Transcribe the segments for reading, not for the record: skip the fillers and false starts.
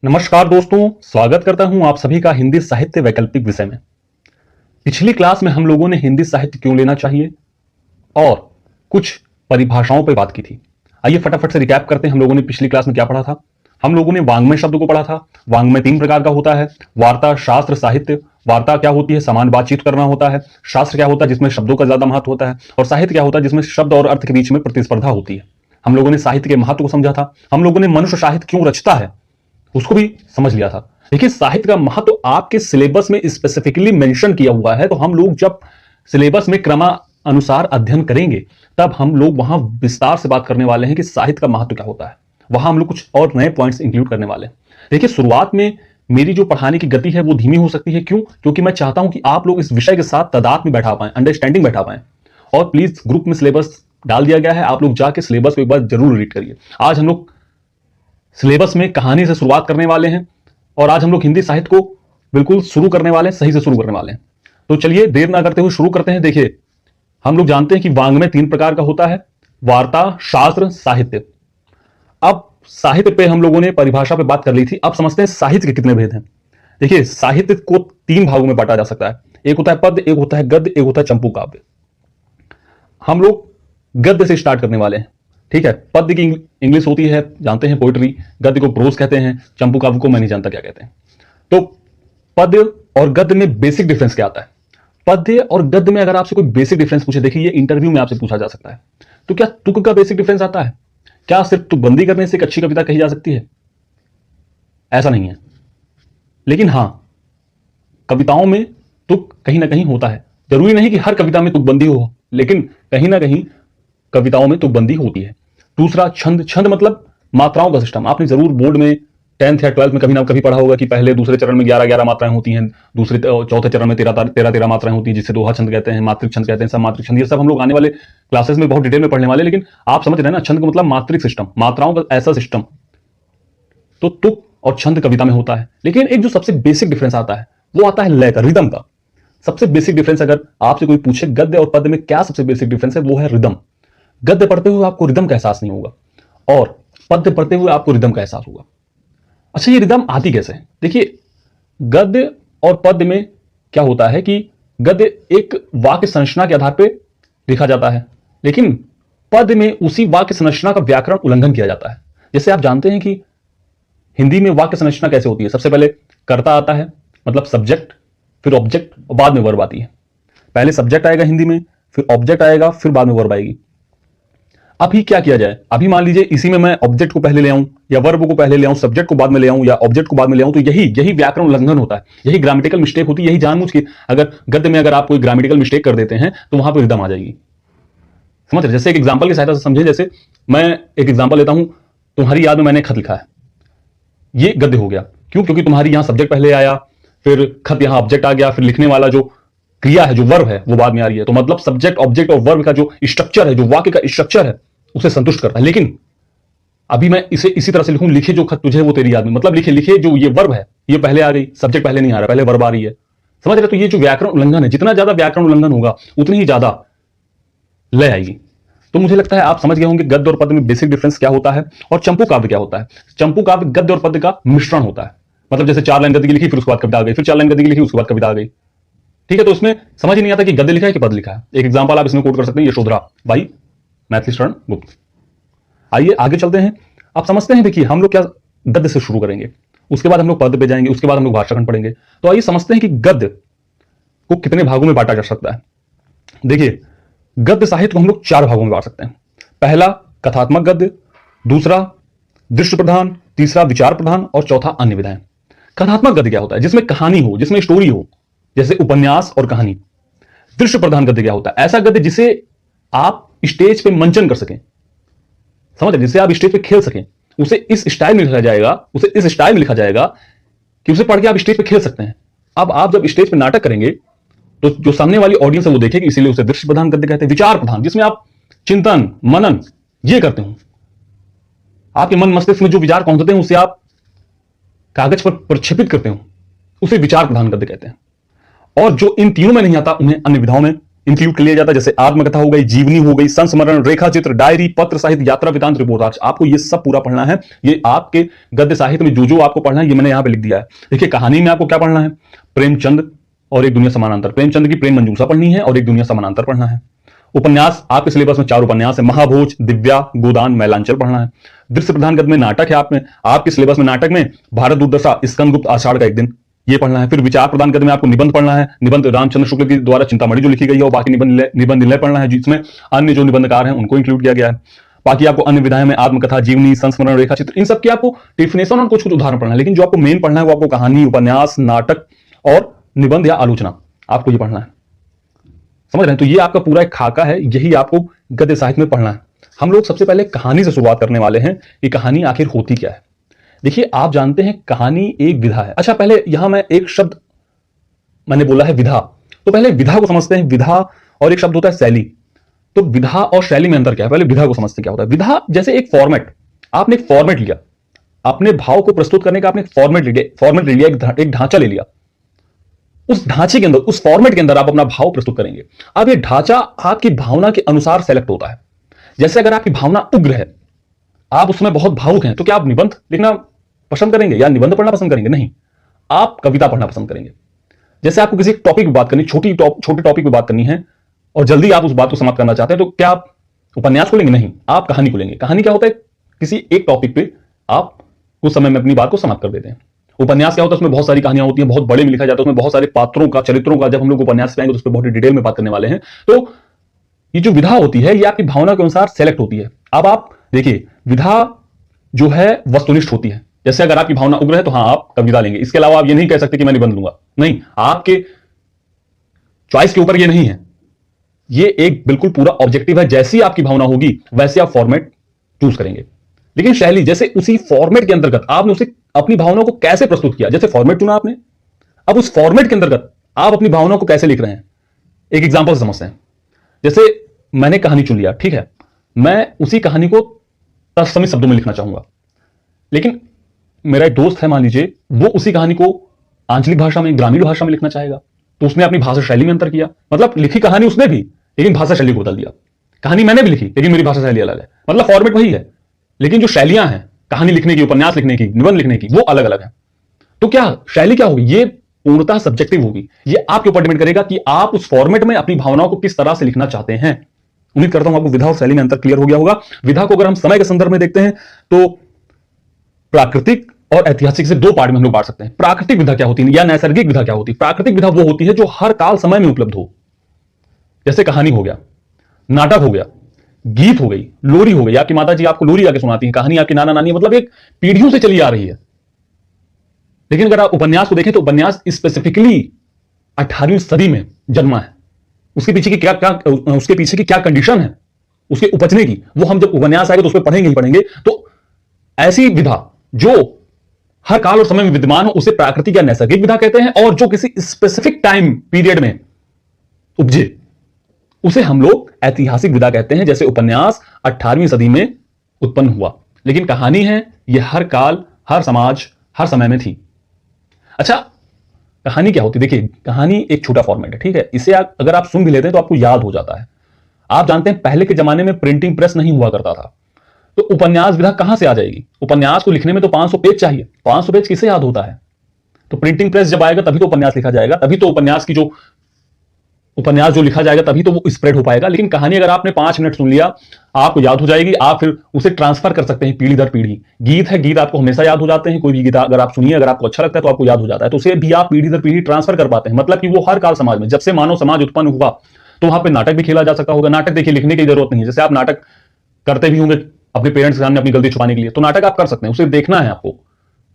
नमस्कार दोस्तों, स्वागत करता हूं आप सभी का हिंदी साहित्य वैकल्पिक विषय में। पिछली क्लास में हम लोगों ने हिंदी साहित्य क्यों लेना चाहिए और कुछ परिभाषाओं पर बात की थी। आइए फटाफट से रिकैप करते हैं। हम लोगों ने पिछली क्लास में क्या पढ़ा था। हम लोगों ने वांग्मय शब्द को पढ़ा था। वांग्मय 3 प्रकार का होता है: वार्ता, शास्त्र, साहित्य। वार्ता क्या होती है? समान बातचीत करना होता है। शास्त्र क्या होता है? जिसमें शब्दों का ज्यादा महत्व होता है। और साहित्य क्या होता है? जिसमें शब्द और अर्थ के बीच में प्रतिस्पर्धा होती है। हम लोगों ने साहित्य के महत्व को समझा था। हम लोगों ने मनुष्य साहित्य क्यों रचता है उसको भी समझ लिया था। देखिए, साहित्य का महत्व आपके सिलेबस में स्पेसिफिकली मेंशन किया हुआ है, तो हम लोग जब सिलेबस में क्रमानुसार अध्ययन करेंगे तब हम लोग वहां विस्तार से बात करने वाले हैं कि साहित्य का महत्व क्या होता है। वहां हम लोग कुछ और नए पॉइंट्स इंक्लूड करने वाले हैं। देखिए, शुरुआत में मेरी जो पढ़ाने की गति है वो धीमी हो सकती है। क्यों? क्योंकि मैं चाहता हूं कि आप लोग इस विषय के साथ तादाद में बैठा पाएं, अंडरस्टैंडिंग बैठा पाएं। और प्लीज, ग्रुप में सिलेबस डाल दिया गया है, आप लोग जाके सिलेबस को एक बार जरूर रीड करिए। आज हम लोग सिलेबस में कहानी से शुरुआत करने वाले हैं और आज हम लोग हिंदी साहित्य को बिल्कुल शुरू करने वाले हैं, सही से शुरू करने वाले हैं। तो चलिए देर ना करते हुए शुरू करते हैं। देखिए, हम लोग जानते हैं कि वांग्मय 3 प्रकार का होता है: वार्ता, शास्त्र, साहित्य। अब साहित्य पे हम लोगों ने परिभाषा पे बात कर ली थी। अब समझते हैं साहित्य के कितने भेद हैं। देखिए, साहित्य को 3 भागों में बांटा जा सकता है। एक होता है पद्य, एक होता है गद्य, एक होता है चंपू काव्य। हम लोग गद्य से स्टार्ट करने वाले हैं। ठीक है, पद्य की इंग्लिश होती है, जानते हैं, पोइट्री। गद्य को प्रोज कहते हैं। चंपू काव्य को मैं नहीं जानता क्या कहते हैं। तो पद्य और गद्य में बेसिक डिफरेंस क्या आता है? पद्य और गद्य में अगर आपसे कोई बेसिक डिफरेंस पूछे, देखिए ये इंटरव्यू में आपसे पूछा जा सकता है, तो क्या तुक का बेसिक डिफरेंस आता है? क्या सिर्फ तुकबंदी करने से एक अच्छी कविता कही जा सकती है? ऐसा नहीं है। लेकिन हां, कविताओं में तुक कहीं ना कहीं होता है। जरूरी नहीं कि हर कविता में तुकबंदी हो, लेकिन कहीं ना कहीं कविताओं में तुकबंदी होती है। दूसरा, छंद। छंद मतलब मात्राओं का सिस्टम। आपने जरूर बोर्ड में 10th या 12th में कभी ना कभी पढ़ा होगा कि पहले दूसरे चरण में 11-11 मात्राएं होती हैं, दूसरे चौथे चरण में 13-13 मात्राएं होती हैं, जिसे दोहा छंद कहते हैं, मात्रिक छंद कहते हैं, समात्रिक छंद। ये सब हम लोग आने वाले क्लासेस में बहुत डिटेल में पढ़ने वाले। लेकिन आप समझ रहे हैं ना, छंद का मतलब मात्रिक सिस्टम, मात्राओं का ऐसा सिस्टम। तो तुक और छंद कविता में होता है। लेकिन एक जो सबसे बेसिक डिफरेंस आता है वो आता है लय का, रिदम का। सबसे बेसिक डिफरेंस अगर आपसे कोई पूछे गद्य और पद्य में क्या सबसे बेसिक डिफरेंस है, वो है रिदम। गद्य पढ़ते हुए आपको रिदम का एहसास नहीं होगा और पद्य पढ़ते हुए आपको रिदम का एहसास होगा। अच्छा, ये रिदम आती कैसे है? देखिए, गद्य और पद्य में क्या होता है कि गद्य एक वाक्य संरचना के आधार पर लिखा जाता है, लेकिन पद्य में उसी वाक्य संरचना का व्याकरण उल्लंघन किया जाता है। जैसे आप जानते हैं कि हिंदी में वाक्य संरचना कैसे होती है। सबसे पहले कर्ता आता है, मतलब सब्जेक्ट, फिर ऑब्जेक्ट और बाद में वर्ब आती है। पहले सब्जेक्ट आएगा हिंदी में, फिर ऑब्जेक्ट आएगा, फिर बाद में वर्ब आएगी। अभी क्या किया जाए? अभी मान लीजिए इसी में मैं ऑब्जेक्ट को पहले ले आऊं या वर्ब को पहले ले आऊं, सब्जेक्ट को बाद में ले आऊं या ऑब्जेक्ट को बाद में ले आऊं, तो यही व्याकरण उल्लंघन होता है, यही ग्रामेटिकल मिस्टेक होती है। यही जानबूझ के अगर गद्य में अगर आप कोई ग्रामेटिकल मिस्टेक कर देते हैं तो वहां पर रिदम आ जाएगी। समझ रहे? जैसे एक एग्जाम्पल की सहायता से समझे। जैसे मैं एक एग्जाम्पल लेता हूं, तुम्हारी याद में मैंने खत लिखा है, ये गद्य हो गया। क्यों? क्योंकि तुम्हारी यहां सब्जेक्ट पहले आया, फिर खत यहां ऑब्जेक्ट आ गया, फिर लिखने वाला जो क्रिया है, जो वर्ब है, वो बाद में आ रही है। तो मतलब सब्जेक्ट, ऑब्जेक्ट और वर्ब का जो स्ट्रक्चर है, जो वाक्य का स्ट्रक्चर है, उसे संतुष्ट करता है। लेकिन अभी मैं इसे इसी तरह से लिखूं, लिखे जो खत तुझे वो तेरी याद में, मतलब लिखे जो ये वर्ब है ये पहले आ गई, सब्जेक्ट पहले नहीं आ रहा, पहले वर्ब आ रही है। समझ रहे? तो ये जो व्याकरण उल्लंघन है, जितना ज्यादा व्याकरण उल्लंघन होगा उतनी ही ज्यादा लय आएगी। तो मुझे लगता है आप समझ गए होंगे गद्य और पद्य में बेसिक डिफरेंस क्या होता है और चंपू काव्य क्या होता है। चंपू काव्य गद्य और पद्य का मिश्रण होता है। मतलब जैसे 4 लाइन गद्य की लिखी, फिर उसके बाद कविता आ गई, फिर 4 लाइन गद्य की लिखी, उसके बाद कविता आ गई। ठीक है, तो उसमें समझ ही नहीं आता कि गद्य लिखा है कि पद्य लिखा है। एक एग्जांपल आप इसमें कोट कर सकते हैं, यशोधरा बाई मैथिली शरण गुप्त। आइए आगे चलते हैं। आप समझते हैं, देखिए हम लोग क्या गद्य से शुरू करेंगे, उसके बाद हम लोग पद्य पे जाएंगे, उसके बाद हम लोग भाषाखंड पढ़ेंगे। तो आइए समझते हैं कि गद्य को कितने भागों में बांटा जा सकता है। देखिए, गद्य साहित्य को हम लोग 4 भागों में बांट सकते हैं। पहला कथात्मक गद्य, दूसरा दृश्य प्रधान, तीसरा विचार प्रधान और चौथा अन्य विधाएं। कथात्मक गद्य क्या होता है? जिसमें कहानी हो, जिसमें स्टोरी हो, जैसे उपन्यास और कहानी। दृश्य प्रधान गद्य क्या होता है? ऐसा गद्य जिसे आप स्टेज पे मंचन कर सकें। समझ रहे? जिसे आप स्टेज पे खेल सकें। उसे इस स्टाइल में लिखा जाएगा, उसे इस स्टाइल में लिखा जाएगा कि उसे पढ़ के आप स्टेज पे खेल सकते हैं। अब आप जब स्टेज पे नाटक करेंगे तो जो सामने वाली ऑडियंस है वो देखेगी, इसीलिए उसे दृश्य प्रधान गद्य कहते हैं। विचार प्रधान, जिसमें आप चिंतन मनन ये करते हो, आपके मन मस्तिष्क में जो विचार पहुंचते हैं उसे आप कागज पर प्रक्षेपित करते हो, उसे विचार प्रधान गद्य कहते हैं। और जो इन तीनों में नहीं आता उन्हें अन्य विधाओं में इंक्लूड कर लिया जाता है, जैसे आत्मकथा हो गई, जीवनी हो गई, संस्मरण, रेखा चित्र, डायरी, पत्र साहित्य, यात्रा वृतांत, रिपोर्टाज। आपको ये सब पूरा पढ़ना है। ये आपके गद्य साहित्य में जो जो आपको पढ़ना है ये मैंने यहां पे लिख दिया है। देखिए कहानी में आपको क्या पढ़ना है, प्रेमचंद और एक दुनिया समानांतर, प्रेमचंद की प्रेम मंजूषा पढ़नी है और एक दुनिया समानांतर पढ़ना है। उपन्यास आपके सिलेबस में 4 उपन्यास है, महाभोज, दिव्या, गोदान, मैलांचल पढ़ना है। दृश्य प्रधान गद्य में नाटक है, आपके सिलेबस में नाटक में भारत दुर्दशा, स्कंदगुप्त, आषाढ़ का एक दिन, ये पढ़ना है। फिर विचार प्रदान गद्य में आपको निबंध पढ़ना है, निबंध रामचंद्र शुक्ल के द्वारा चिंतामणि जो लिखी गई है, और बाकी निबंध निलय पढ़ना है, जिसमें अन्य जो निबंधकार हैं उनको इंक्लूड किया गया है। बाकी आपको अन्य विधाएं में आत्मकथा, जीवनी, संस्मरण, रेखा चित्र, इन सब की आपको डिफिनेशन और कुछ कुछ उदाहरण पढ़ना है। लेकिन जो आपको मेन पढ़ना है वो आपको कहानी, उपन्यास, नाटक और निबंध या आलोचना, आपको ये पढ़ना है। समझ रहे हैं? तो ये आपका पूरा एक खाका है, यही आपको गद्य साहित्य में पढ़ना है। हम लोग सबसे पहले कहानी से शुरुआत करने वाले हैं कि कहानी आखिर होती क्या है। देखिए आप जानते हैं कहानी एक विधा है। अच्छा पहले यहां मैं एक शब्द मैंने बोला है विधा, तो पहले विधा को समझते हैं। विधा और एक शब्द होता है शैली। तो विधा और शैली में अंतर क्या है, पहले विधा को समझते क्या होता है। विधा जैसे एक फॉर्मेट, आपने एक फॉर्मेट लिया, अपने भाव को प्रस्तुत करने का आपने फॉर्मेट ले लिया, एक ढांचा ले लिया। उस ढांचे के अंदर, उस फॉर्मेट के अंदर आप अपना भाव प्रस्तुत करेंगे। अब ये ढांचा आपकी भावना के अनुसार सेलेक्ट होता है। जैसे अगर आपकी भावना उग्र है, आप उसमें बहुत भावुक हैं, तो क्या आप निबंध लिखना पसंद करेंगे या निबंध पढ़ना पसंद करेंगे? नहीं, आप कविता पढ़ना पसंद करेंगे। जैसे आपको किसी टॉपिक पर बात करनी, छोटे टॉपिक पर बात करनी है और जल्दी आप उस बात को समाप्त करना चाहते हैं, तो क्या आप उपन्यास को लेंगे? नहीं, आप कहानी को लेंगे। कहानी क्या होता है, किसी एक टॉपिक पे आप कुछ समय में अपनी बात को समाप्त कर देते हैं। उपन्यास क्या होता है, उसमें बहुत सारी कहानियां होती हैं, बहुत बड़े में लिखा जाता है, उसमें बहुत सारे पात्रों का, चरित्रों का, जब हम लोग उपन्यास पे आएंगे तो उस पर बहुत डिटेल में बात करने वाले हैं। तो ये जो विधा होती है ये आपकी भावना के अनुसार सेलेक्ट होती है। अब आप देखिए विधा जो है वस्तुनिष्ठ होती है। जैसे अगर आपकी भावना उग्र है तो हाँ आप कविता लेंगे, इसके अलावा आप ये नहीं कह सकते कि मैं निबंध लूंगा। नहीं, आपके चॉइस के ऊपर ये नहीं है, ये एक बिल्कुल पूरा ऑब्जेक्टिव है। जैसी आपकी भावना होगी वैसे आप फॉर्मेट चूज करेंगे। लेकिन शैली जैसे उसी फॉर्मेट के अंतर्गत आपने उसे अपनी भावना को कैसे प्रस्तुत किया, जैसे फॉर्मेट चुना आपने, अब उस फॉर्मेट के अंतर्गत आप अपनी भावना को कैसे लिख रहे हैं। एक एग्जांपल से समझते हैं। जैसे मैंने कहानी चुन लिया, ठीक है, मैं उसी कहानी को तत्समी शब्दों में लिखना चाहूंगा, लेकिन मेरा एक दोस्त है मान लीजिए, वो उसी कहानी को आंचलिक भाषा में, ग्रामीण भाषा में लिखना चाहेगा, तो उसने अपनी भाषा शैली में अंतर किया। मतलब लिखी कहानी उसने भी, लेकिन भाषा शैली को बदल दिया। कहानी मैंने भी लिखी, लेकिन मेरी भाषा शैली अलग है। मतलब फॉर्मेट वही है, लेकिन जो शैलियां हैं कहानी लिखने की, उपन्यास लिखने की, निबंध लिखने की, वो अलग अलग है। तो क्या शैली क्या होगी, ये पूर्णतः सब्जेक्टिव होगी। ये आपके ऊपर डिपेंड करेगा कि आप उस फॉर्मेट में अपनी भावनाओं को किस तरह से लिखना चाहते हैं। उम्मीद करता हूं आपको विधा और शैली में अंतर क्लियर हो गया होगा। विधा को अगर हम समय के संदर्भ में देखते हैं तो प्राकृतिक और ऐतिहासिक से 2 पार्ट में हम लोग बांट सकते हैं। प्राकृतिक विधा क्या होती है या नैसर्गिक विधा क्या होती है। प्राकृतिक विधा वो होती है जो हर काल समय में उपलब्ध हो, जैसे कहानी हो गया, नाटक हो गया, गीत हो गई, लोरी हो गई। आपकी माता जी आपको लोरी आके सुनाती हैं, कहानी आपकी नाना नानी, मतलब एक पीढ़ियों से चली आ रही है। लेकिन अगर आप उपन्यास को देखें तो उपन्यास स्पेसिफिकली 18वीं सदी में जन्मा है। उसके पीछे की क्या कंडीशन है उसके उपजने की, वो हम जब उपन्यास आएगा तो उस पर पढ़ेंगे ही पढ़ेंगे। तो ऐसी विधा जो हर काल और समय में विद्यमान हो उसे प्राकृतिक या नैसर्गिक विधा कहते हैं, और जो किसी स्पेसिफिक टाइम पीरियड में उपजे उसे हम लोग ऐतिहासिक विधा कहते हैं। जैसे उपन्यास 18वीं सदी में उत्पन्न हुआ, लेकिन कहानी है यह हर काल, हर समाज, हर समय में थी। अच्छा, कहानी क्या होती है? देखिए कहानी एक छोटा फॉर्मेट है, ठीक है, इसे अगर आप सुन भी लेते हैं तो आपको याद हो जाता है। आप जानते हैं पहले के जमाने में प्रिंटिंग प्रेस नहीं हुआ करता था, तो उपन्यास विधा कहां से आ जाएगी? उपन्यास को लिखने में तो 500 पेज चाहिए, 500 पेज किसे याद होता है? तो प्रिंटिंग प्रेस जब आएगा तभी तो उपन्यास लिखा जाएगा, तभी तो उपन्यास जो लिखा जाएगा तभी तो वो स्प्रेड हो पाएगा। लेकिन कहानी अगर आपने 5 मिनट सुन लिया आपको याद हो जाएगी, आप फिर उसे ट्रांसफर कर सकते हैं पीढ़ी दर पीढ़ी। गीत है, गीत आपको हमेशा याद हो जाते हैं, कोई भी गीत अगर आप सुनिए, अगर आपको अच्छा लगता है तो आपको याद हो जाता है, तो उसे भी आप पीढ़ी दर पीढ़ी ट्रांसफर कर पाते हैं। मतलब कि वो हर काल समाज में, जब से मानव समाज उत्पन्न हुआ तो वहां पर नाटक भी खेला जा सकता होगा। नाटक देखिए लिखने की जरूरत नहीं है, जैसे आप नाटक करते भी होंगे अपने पेरेंट्स के सामने अपनी गलती छुपाने के लिए, तो नाटक आप कर सकते हैं, उसे देखना है आपको,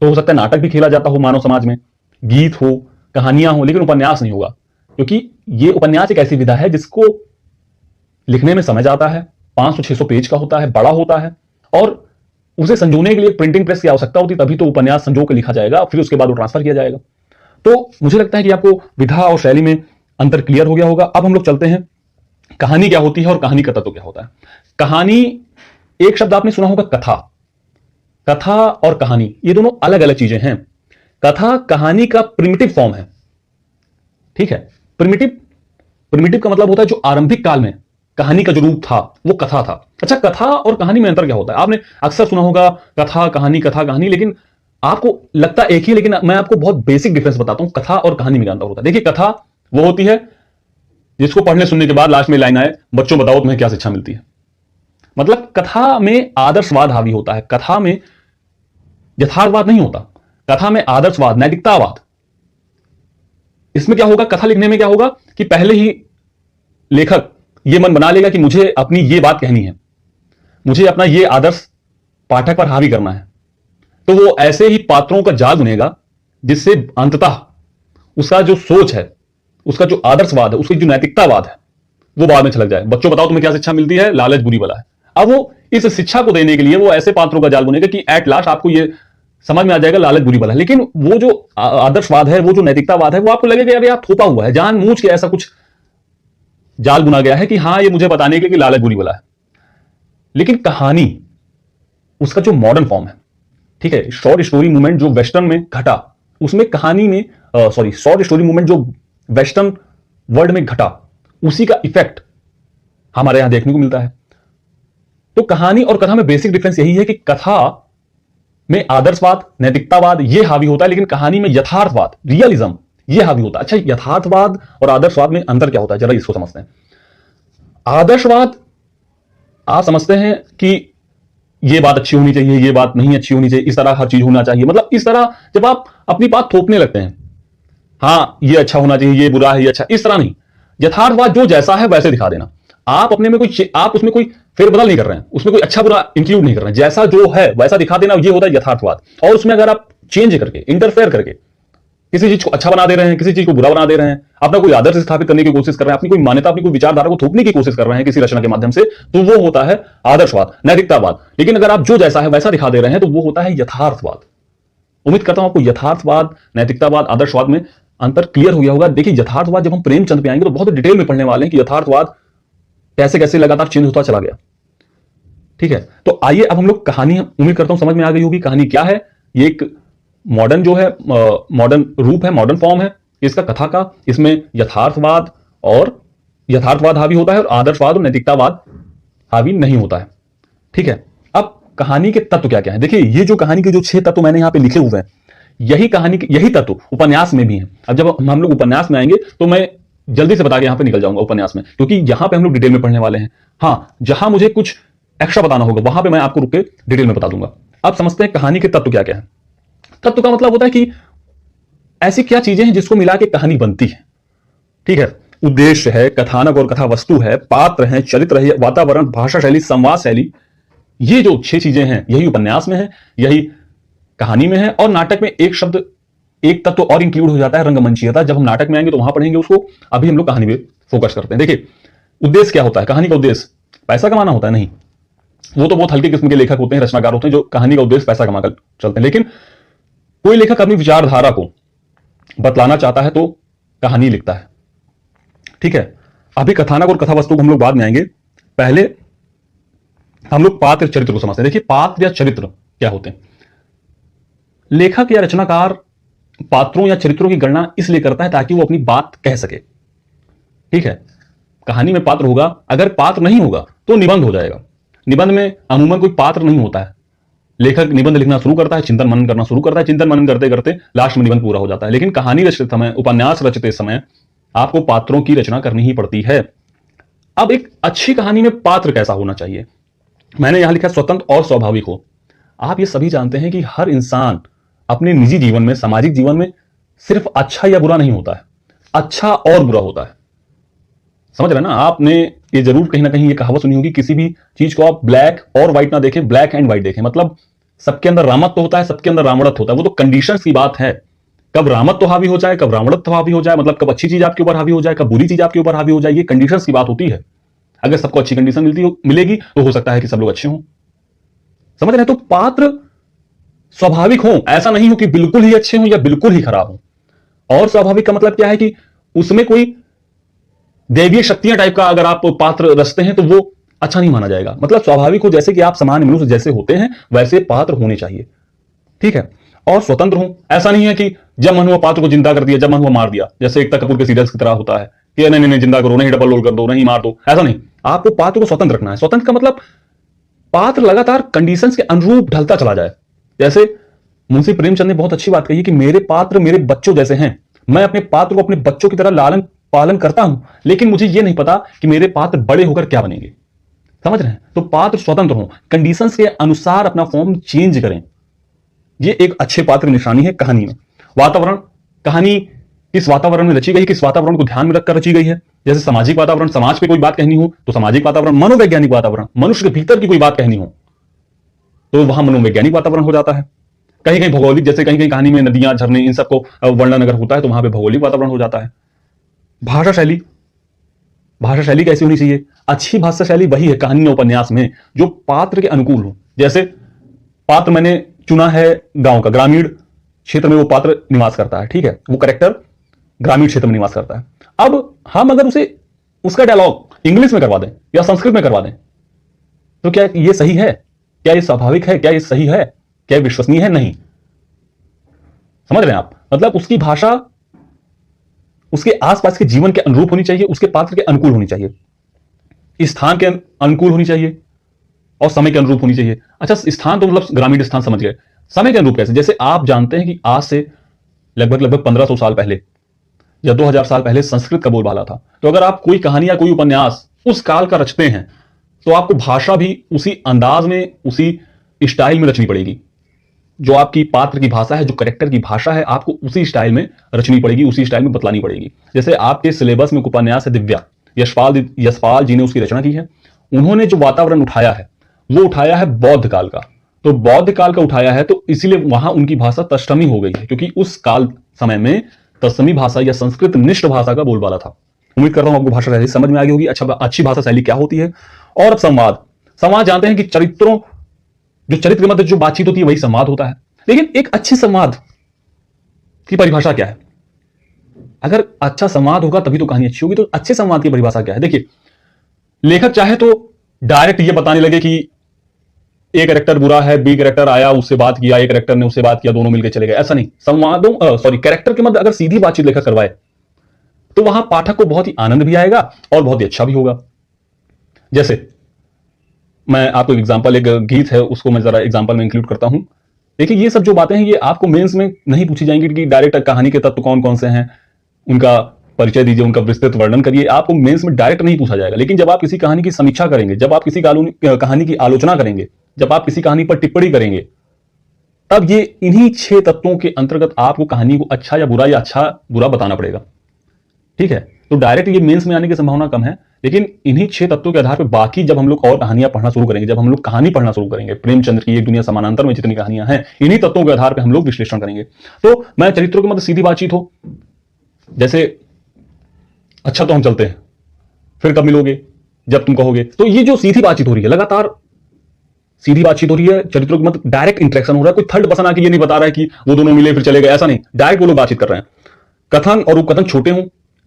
तो हो सकता है नाटक भी खेला जाता हो मानव समाज में, गीत हो, कहानियां हो, लेकिन उपन्यास नहीं होगा, क्योंकि ये उपन्यास एक ऐसी विधा है जिसको लिखने में समय जाता है, 500-600 पेज का होता है, बड़ा होता है, और उसे संजोने के लिए प्रिंटिंग प्रेस की आवश्यकता होती, तभी तो उपन्यास संजो के लिखा जाएगा, फिर उसके बाद वो ट्रांसफर किया जाएगा। तो मुझे लगता है कि आपको विधा और शैली में अंतर क्लियर हो गया होगा। अब हम लोग चलते हैं कहानी क्या होती है और कहानी का तत्व क्या होता है। कहानी, एक शब्द आपने सुना होगा कथा। कथा और कहानी ये दोनों अलग अलग चीजें हैं। कथा कहानी का प्रिमिटिव फॉर्म है, ठीक है, प्रिमिटिव प्रिमिटिव का मतलब होता है जो आरंभिक काल में कहानी का जो रूप था वो कथा था। अच्छा, कथा और कहानी में अंतर क्या होता है? आपने अक्सर सुना होगा कथा कहानी, लेकिन आपको लगता एक ही, लेकिन मैं आपको बहुत बेसिक डिफरेंस बताता हूं कथा और कहानी में क्या अंतर होता है। देखिए, कथा वो होती है जिसको पढ़ने सुनने के बाद लास्ट में लाइन आए, बच्चों बताओ तुम्हें क्या शिक्षा मिलती है। मतलब कथा में आदर्शवाद हावी होता है, कथा में यथार्थवाद नहीं होता, कथा में आदर्शवाद, नैतिकतावाद। इसमें क्या होगा, कथा लिखने में क्या होगा कि पहले ही लेखक ये मन बना लेगा कि मुझे अपनी ये बात कहनी है, मुझे अपना ये आदर्श पाठक पर हावी करना है, तो वो ऐसे ही पात्रों का जाल बुनेगा जिससे अंततः उसका जो सोच है, उसका जो आदर्शवाद है, उसकी जो नैतिकतावाद है, वो बाद में छलक जाए। बच्चों बताओ तुम्हें क्या शिक्षा मिलती है, लालच बुरी बला है। अब वो इस शिक्षा को देने के लिए वो ऐसे पात्रों का जाल बुनेगा कि एट लास्ट आपको ये समझ में आ जाएगा लालच बुरी बला है। लेकिन वो जो आदर्शवाद है, वो जो नैतिकतावाद है, वो आपको लगेगा यार थोपा हुआ है, जानबूझ के ऐसा कुछ जाल बुना गया है कि हाँ ये मुझे बताने के लिए कि लालच बुरी बला है। लेकिन कहानी उसका जो मॉडर्न फॉर्म है, ठीक है, शॉर्ट स्टोरी मूवमेंट जो वेस्टर्न में घटा, उसमें कहानी में शॉर्ट स्टोरी मूवमेंट जो वेस्टर्न वर्ल्ड में घटा, उसी का इफेक्ट हमारे यहां देखने को मिलता है। तो कहानी और कथा में बेसिक डिफरेंस यही है कि कथा में आदर्शवाद, नैतिकतावाद ये हावी होता है, लेकिन कहानी में यथार्थवाद, रियलिज्म ये हावी होता है। अच्छा, यथार्थवाद और आदर्शवाद में अंतर क्या होता है, जरा इसको समझते हैं। आदर्शवाद आप समझते हैं कि ये बात अच्छी होनी चाहिए, ये बात नहीं अच्छी होनी चाहिए, इस तरह हर चीज होना चाहिए, मतलब इस तरह जब आप अपनी बात थोपने लगते हैं, हाँ ये अच्छा होना चाहिए, ये बुरा है, ये अच्छा, इस तरह नहीं। यथार्थवाद जो जैसा है वैसे दिखा देना। आप अपने में कोई, आप उसमें कोई फेरबदल नहीं कर रहे हैं, उसमें कोई अच्छा बुरा इंक्लूड नहीं कर रहे हैं, जैसा जो है वैसा दिखा देना, ये होता है यथार्थवाद। और उसमें अगर आप चेंज करके, इंटरफेयर करके किसी चीज को अच्छा बना दे रहे हैं, किसी चीज को बुरा बना दे रहे हैं, अपना कोई आदर्श स्थापित करने की कोशिश कर रहे हैं, अपनी कोई मान्यता, अपनी कोई विचारधारा को थोपने की कोशिश कर रहे हैं किसी रचना के माध्यम से, तो वो होता है आदर्शवाद, नैतिकतावाद। लेकिन अगर आप जो जैसा है वैसा दिखा दे रहे हैं तो वो होता है यथार्थवाद। उम्मीद करता हूं आपको यथार्थवाद, नैतिकतावाद, आदर्शवाद में अंतर क्लियर हो गया होगा। देखिए, यथार्थवाद जब हम प्रेमचंद पे आएंगे तो बहुत डिटेल में पढ़ने वाले हैं कि यथार्थवाद कैसे कैसे लगातार चेंज होता चला गया। ठीक है, तो आइए अब हम लोग कहानी, उम्मीद करता हूं समझ में आ गई होगी कहानी क्या है। ये एक मॉडर्न जो है, मॉडर्न रूप है, मॉडर्न फॉर्म है इसका कथा का। इसमें यथार्थवाद हावी होता है और आदर्शवाद और नैतिकतावाद हावी नहीं होता है। ठीक है, अब कहानी के तत्व क्या क्या है। देखिए, ये जो कहानी के जो 6 तत्व मैंने यहां पे लिखे हुए हैं, यही कहानी के यही तत्व उपन्यास में भी हैं। अब जब हम लोग उपन्यास में आएंगे तो मैं जल्दी से बता के यहां पे निकल जाऊंगा उपन्यास में, क्योंकि यहां पे हम लोग डिटेल में पढ़ने वाले हैं। हां, जहां मुझे कुछ एक्स्ट्रा बताना होगा वहां पे मैं आपको रुक के डिटेल में बता दूंगा। अब समझते हैं कहानी के तत्व क्या क्या है। तत्व का मतलब होता है कि ऐसी क्या चीजें हैं जिसको मिला के कहानी बनती है। ठीक है, उद्देश्य है, कथानक और कथा वस्तु है, पात्र है, चरित्र है, वातावरण, भाषा शैली, संवाद शैली, ये जो 6 चीजें हैं यही उपन्यास में है, यही कहानी में है। और नाटक में एक शब्द, एक तत्व और इंक्लूड हो जाता है, रंगमंचीयता। जब हम नाटक में आएंगे तो वहां पढ़ेंगे उसको, अभी हम लोग कहानी में फोकस करते हैं। देखिए, उद्देश्य क्या होता है, कहानी का उद्देश्य पैसा कमाना होता है? नहीं, वो तो बहुत हल्के किस्म के लेखक होते हैं, रचनाकार होते हैं जो कहानी का उद्देश्य पैसा कमाकर चलते हैं। लेकिन कोई लेखक अपनी विचारधारा को बतलाना चाहता है तो कहानी लिखता है। ठीक है, अभी कथानक और कथा वस्तु को हम लोग बाद में आएंगे, पहले हम लोग पात्र चरित्र को समझते हैं। देखिए, पात्र या चरित्र क्या होते हैं। लेखक या रचनाकार पात्रों या चरित्रों की गणना इसलिए करता है ताकि वो अपनी बात कह सके। ठीक है, कहानी में पात्र होगा, अगर पात्र नहीं होगा तो निबंध हो जाएगा। निबंध में अमूमन कोई पात्र नहीं होता है। लेखक निबंध लिखना शुरू करता है, चिंतन मनन करना शुरू करता है, चिंतन मनन करते करते लास्ट में निबंध पूरा हो जाता है। लेकिन कहानी रचते समय, उपन्यास रचते समय आपको पात्रों की रचना करनी ही पड़ती है। अब एक अच्छी कहानी में पात्र कैसा होना चाहिए, मैंने यहां लिखा स्वतंत्र और स्वाभाविक हो। आप ये सभी जानते हैं कि हर इंसान अपने निजी जीवन में, सामाजिक जीवन में सिर्फ अच्छा या बुरा नहीं होता है, अच्छा और बुरा होता है। समझ रहे हैं ना? आपने ये जरूर कहीं ना कहीं ये कहावत सुनी होगी, किसी भी चीज को आप ब्लैक और व्हाइट ना देखें, ब्लैक एंड व्हाइट देखें। मतलब सबके अंदर रामत्व होता है, सबके अंदर रावणत्व होता है। वो तो कंडीशंस की बात है, कब रामत्व हावी हो जाए, कब रावणत्व हावी हो जाए, मतलब कब अच्छी चीज आपके ऊपर हावी हो जाए, कब बुरी चीज आपके ऊपर हावी हो जाए, ये कंडीशंस की बात होती है। अगर सबको अच्छी कंडीशन मिलेगी तो हो सकता है कि सब लोग अच्छे हों। समझ रहे हैं? तो पात्र स्वाभाविक हो, ऐसा नहीं हो कि बिल्कुल ही अच्छे हों या बिल्कुल ही खराब हो। और स्वाभाविक का मतलब क्या है कि उसमें कोई दैवीय शक्तियां टाइप का अगर आप पात्र रचते हैं तो वो अच्छा नहीं माना जाएगा। मतलब स्वाभाविक हो, जैसे कि आप सामान्य मनुष्य जैसे होते हैं वैसे पात्र होने चाहिए। ठीक है, और स्वतंत्र हो, ऐसा नहीं है कि जब मन हुआ पात्र को जिंदा कर दिया, जब मन हुआ मार दिया, जैसे एकता कपूर के सीरियल्स की तरह होता है कि नहीं नहीं नहीं जिंदा करो, नहीं डबल रोल कर दो, नहीं मार दो, ऐसा नहीं। आपको पात्र को स्वतंत्र रखना है। स्वतंत्र का मतलब पात्र लगातार कंडीशंस के अनुरूप ढलता चला जाए। जैसे मुंशी प्रेमचंद ने बहुत अच्छी बात कही कि मेरे पात्र मेरे बच्चों जैसे हैं, मैं अपने पात्र को अपने बच्चों की तरह लालन पालन करता हूं, लेकिन मुझे यह नहीं पता कि मेरे पात्र बड़े होकर क्या बनेंगे। समझ रहे हैं? तो पात्र स्वतंत्र हो, कंडीशंस के अनुसार अपना फॉर्म चेंज करें। यह एक अच्छे पात्र की निशानी है कहानी में। वातावरण, कहानी किस वातावरण में रची गई, किस वातावरण को ध्यान में रखकर रची गई है। जैसे सामाजिक वातावरण, समाज पे कोई बात कहनी हो तो सामाजिक वातावरण। मनोवैज्ञानिक वातावरण, मनुष्य के भीतर की कोई बात कहनी हो तो वहां मनोवैज्ञानिक वातावरण हो जाता है। कहीं कहीं भौगोलिक, जैसे कहीं कहीं कहानी में नदियां झरने इन सबको वर्णन अगर होता है तो वहां पे भौगोलिक वातावरण हो जाता है। भाषा शैली, भाषा शैली कैसी होनी चाहिए? अच्छी भाषा शैली वही है कहानी या उपन्यास में जो पात्र के अनुकूल हो। जैसे पात्र मैंने चुना है गांव का, ग्रामीण क्षेत्र में वो पात्र निवास करता है, ठीक है, वो कैरेक्टर ग्रामीण क्षेत्र में निवास करता है। अब हम अगर उसे उसका डायलॉग इंग्लिश में करवा दें या संस्कृत में करवा दें तो क्या ये सही है? क्या ये स्वाभाविक है? क्या ये सही है? क्या ये विश्वसनीय है? नहीं। समझ रहे हैं आप? मतलब उसकी भाषा उसके आसपास के जीवन के अनुरूप होनी चाहिए, उसके पात्र के अनुकूल होनी चाहिए, स्थान के अनुकूल होनी चाहिए और समय के अनुरूप होनी चाहिए। अच्छा, स्थान तो मतलब ग्रामीण स्थान समझ गए, समय के अनुरूप कैसे? जैसे आप जानते हैं कि आज से लगभग 1500 साल पहले या 2000 साल पहले संस्कृत का बोलबाला था। तो अगर आप कोई कहानी या कोई उपन्यास उस काल का रचते हैं तो आपको भाषा भी उसी अंदाज में, उसी स्टाइल में रचनी पड़ेगी। जो आपकी पात्र की भाषा है, जो कैरेक्टर की भाषा है, आपको उसी स्टाइल में रचनी पड़ेगी, उसी स्टाइल में बतलानी पड़ेगी। जैसे आपके सिलेबस में उपन्यास है दिव्या, यशपाल जी ने उसकी रचना की है। उन्होंने जो वातावरण उठाया है वो उठाया है बौद्ध काल का। तो बौद्ध काल का उठाया है तो इसीलिए वहां उनकी भाषा तत्समी हो गई है, क्योंकि उस काल समय में तत्समी भाषा या संस्कृत निष्ठ भाषा का बोलबाला था। उम्मीद करता हूं आपको भाषा शैली समझ में आ गई होगी। अच्छी भाषा शैली क्या होती है। और अब संवाद। संवाद जानते हैं कि चरित्रों, जो चरित्र के मध्य जो बातचीत होती है वही संवाद होता है। लेकिन एक अच्छे संवाद की परिभाषा क्या है? अगर अच्छा संवाद होगा तभी तो कहानी अच्छी होगी। तो अच्छे संवाद की परिभाषा क्या है? देखिए, लेखक चाहे तो डायरेक्ट ये बताने लगे कि ए कैरेक्टर बुरा है, बी कैरेक्टर आया उससे बात किया, ए कैरेक्टर ने उससे बात किया, दोनों मिलकर चले गए। ऐसा नहीं। कैरेक्टर के मध्य अगर सीधी बातचीत लेखक करवाए तो वहां पाठक को बहुत ही आनंद भी आएगा और बहुत ही अच्छा भी होगा। जैसे मैं आपको एग्जांपल, एक गीत है उसको मैं जरा एग्जांपल में इंक्लूड करता हूं। देखिए, ये सब जो बातें हैं ये आपको मेंस में नहीं पूछी जाएंगी कि डायरेक्ट कहानी के तत्व कौन कौन से हैं, उनका परिचय दीजिए, उनका विस्तृत वर्णन करिए। आपको मेंस में डायरेक्ट नहीं पूछा जाएगा। लेकिन जब आप किसी कहानी की समीक्षा करेंगे, जब आप किसी कहानी की आलोचना करेंगे, जब आप किसी कहानी पर टिप्पणी करेंगे, तब ये इन्हीं 6 तत्वों के अंतर्गत आपको कहानी को अच्छा या बुरा बताना पड़ेगा। ठीक है? तो डायरेक्ट ये मेंस में आने की संभावना कम है। लेकिन इन्हीं 6 तत्वों के आधार पर बाकी जब हम लोग और कहानियां पढ़ना शुरू करेंगे, जब हम लोग कहानी पढ़ना शुरू करेंगे, प्रेमचंद्र की एक दुनिया समानांतर में जितनी कहानियां हैं, इन्हीं तत्वों के आधार पर हम लोग विश्लेषण करेंगे। तो मैं चरित्रों के मध्य सीधी बातचीत हो, जैसे अच्छा तो हम चलते हैं, फिर कब मिलोगे, जब तुम कहोगे। तो ये जो सीधी बातचीत हो रही है, लगातार सीधी बातचीत हो रही है, चरित्रों के मध्य डायरेक्ट इंटरेक्शन हो रहा है। कोई थर्ड पर्सन आके ये नहीं बता रहा है कि वो दोनों मिले फिर चले गए, ऐसा नहीं। डायरेक्ट वो लोग बातचीत कर रहे हैं। कथन और उपकथन छोटे हों,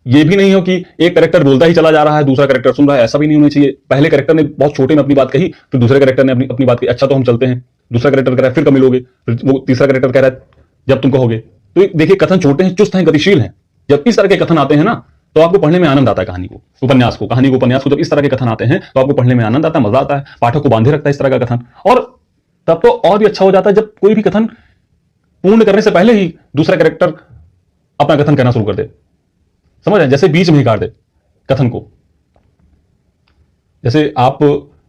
ये भी नहीं हो कि एक कैरेक्टर बोलता ही चला जा रहा है, दूसरा कैरेक्टर सुन रहा है, ऐसा भी नहीं होना चाहिए। पहले कैरेक्टर ने बहुत छोटे में अपनी बात कही, फिर दूसरे कैरेक्टर ने अपनी बात कही, अच्छा तो हम चलते हैं। दूसरा कैरेक्टर कह रहा है फिर कब मिलोगे, फिर वो तीसरा कैरेक्टर कह रहा है जब तुम कहोगे। तो देखिए, कथन छोटे हैं, चुस्त हैं, गतिशील हैं। जब इस तरह के कथन आते हैं ना तो आपको पढ़ने में आनंद आता है। कहानी को, उपन्यास को जब इस तरह के कथन आते हैं तो आपको पढ़ने में आनंद आता है, मजा आता है, पाठक को बांधे रखता है इस तरह का कथन। और तब तो और भी अच्छा हो जाता है जब कोई भी कथन पूर्ण करने से पहले ही दूसरा कैरेक्टर अपना कथन कहना शुरू कर दे। समझ रहे? जैसे बीच में ही काट दे कथन को। जैसे आप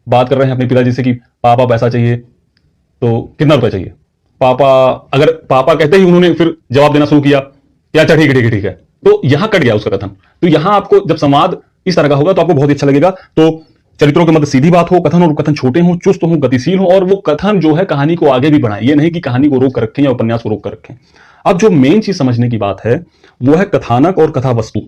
बात कर रहे हैं अपने पिताजी से कि पापा पैसा चाहिए तो कितना रुपया चाहिए। अगर पापा कहते ही उन्होंने फिर जवाब देना शुरू किया कि अच्छा ठीक है ठीक है ठीक है, तो यहां कट गया उसका कथन। तो यहां आपको जब संवाद इस तरह का होगा तो आपको बहुत अच्छा लगेगा। तो चरित्रों के मध्य सीधी बात हो, कथन और कथन छोटे हों, चुस्त हों, गतिशील हों, और वो कथन जो है कहानी को आगे भी बढ़ाए। ये नहीं कि कहानी को रोक कर रखें या उपन्यास को रोक कर रखें। अब जो मेन चीज समझने की बात है वो है कथानक और कथा वस्तु।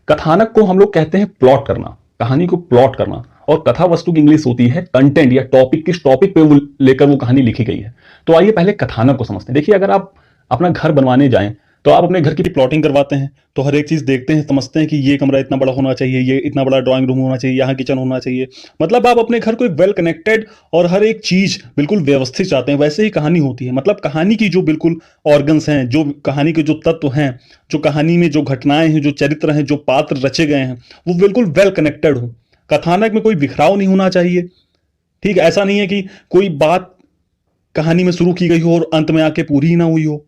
कथानक को हम लोग कहते हैं प्लॉट करना, कहानी को प्लॉट करना, और कथा वस्तु की इंग्लिश होती है कंटेंट या टॉपिक। किस टॉपिक पे वो लेकर वो कहानी लिखी गई है। तो आइए पहले कथानक को समझते हैं। देखिए, अगर आप अपना घर बनवाने जाएं तो आप अपने घर की प्लॉटिंग करवाते हैं तो हर एक चीज़ देखते हैं, समझते हैं कि ये कमरा इतना बड़ा होना चाहिए, ये इतना बड़ा ड्राइंग रूम होना चाहिए, यहाँ किचन होना चाहिए। मतलब आप अपने घर को एक वेल कनेक्टेड और हर एक चीज़ बिल्कुल व्यवस्थित चाहते हैं। वैसे ही कहानी होती है, मतलब कहानी की जो बिल्कुल ऑर्गन्स हैं, जो कहानी के जो तत्व हैं, जो कहानी में जो घटनाएं हैं, जो चरित्र हैं, जो पात्र रचे गए हैं, वो बिल्कुल वेल कनेक्टेड हो। कथानक में कोई बिखराव नहीं होना चाहिए। ठीक है, ऐसा नहीं है कि कोई बात कहानी में शुरू की गई हो और अंत में आके पूरी ही ना हुई हो।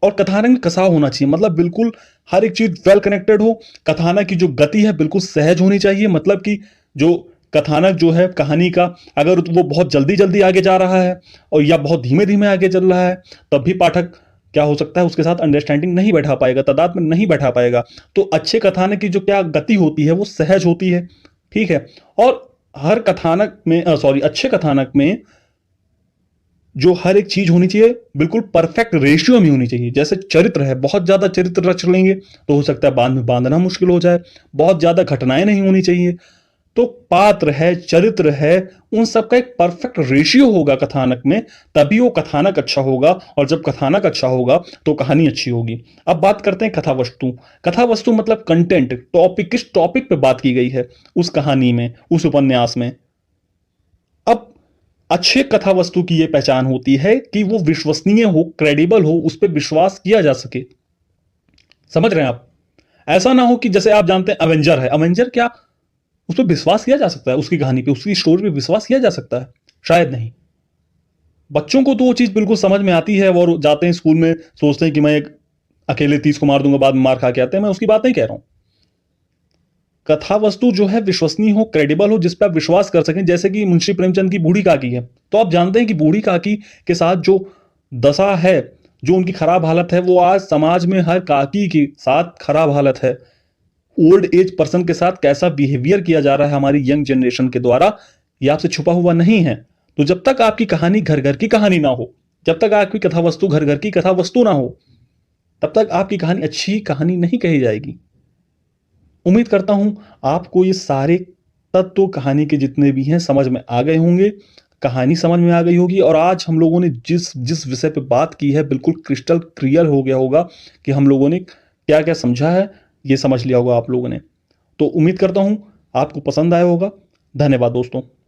और कथानक में कसाव होना चाहिए, मतलब बिल्कुल हर एक चीज वेल कनेक्टेड हो। कथानक की जो गति है बिल्कुल सहज होनी चाहिए, मतलब कि जो कथानक जो है कहानी का, अगर वो बहुत जल्दी जल्दी आगे जा रहा है और या बहुत धीमे धीमे आगे चल रहा है, तब भी पाठक क्या हो सकता है उसके साथ अंडरस्टैंडिंग नहीं बैठा पाएगा, तादाद में नहीं बैठा पाएगा। तो अच्छे कथानक की जो क्या गति होती है वो सहज होती है। ठीक है, और हर कथानक में अच्छे कथानक में जो हर एक चीज होनी चाहिए बिल्कुल परफेक्ट रेशियो में होनी चाहिए। जैसे चरित्र है, बहुत ज्यादा चरित्र रच लेंगे तो हो सकता है बाद में बांधना मुश्किल हो जाए। बहुत ज्यादा घटनाएं नहीं होनी चाहिए। तो पात्र है, चरित्र है, उन सबका एक परफेक्ट रेशियो होगा कथानक में, तभी वो कथानक अच्छा होगा। और जब कथानक अच्छा होगा तो कहानी अच्छी होगी। अब बात करते हैं कथा वस्तु। कथा वस्तु मतलब कंटेंट, टॉपिक, किस टॉपिक पे बात की गई है उस कहानी में, उस उपन्यास में। अब अच्छे कथा वस्तु की यह पहचान होती है कि वो विश्वसनीय हो, क्रेडिबल हो, उस पर विश्वास किया जा सके। समझ रहे हैं आप? ऐसा ना हो कि जैसे आप जानते हैं अवेंजर है, अवेंजर क्या उस पर विश्वास किया जा सकता है? उसकी कहानी पे, उसकी स्टोरी पे विश्वास किया जा सकता है? शायद नहीं। बच्चों को तो वो चीज बिल्कुल समझ में आती है और जाते हैं स्कूल में, सोचते हैं कि मैं एक अकेले 30 को मार दूंगा, बाद में मार खा के आते हैं। मैं उसकी बात नहीं कह रहा हूं। कथा वस्तु जो है विश्वसनीय हो, क्रेडिबल हो, जिस पर आप विश्वास कर सकें। जैसे कि मुंशी प्रेमचंद की बूढ़ी काकी है, तो आप जानते हैं कि बूढ़ी काकी के साथ जो दशा है, जो उनकी खराब हालत है, वो आज समाज में हर काकी के साथ खराब हालत है। ओल्ड एज पर्सन के साथ कैसा बिहेवियर किया जा रहा है हमारी यंग जनरेशन के द्वारा, ये आपसे छुपा हुआ नहीं है। तो जब तक आपकी कहानी घर घर की कहानी ना हो, जब तक आपकी कथा वस्तु घर घर की कथा वस्तु ना हो, तब तक आपकी कहानी अच्छी कहानी नहीं कही जाएगी। उम्मीद करता हूं आपको ये सारे तत्व कहानी के जितने भी हैं समझ में आ गए होंगे, कहानी समझ में आ गई होगी। और आज हम लोगों ने जिस जिस विषय पे बात की है बिल्कुल क्रिस्टल क्लियर हो गया होगा कि हम लोगों ने क्या क्या समझा है, ये समझ लिया होगा आप लोगों ने। तो उम्मीद करता हूं आपको पसंद आया होगा। धन्यवाद दोस्तों।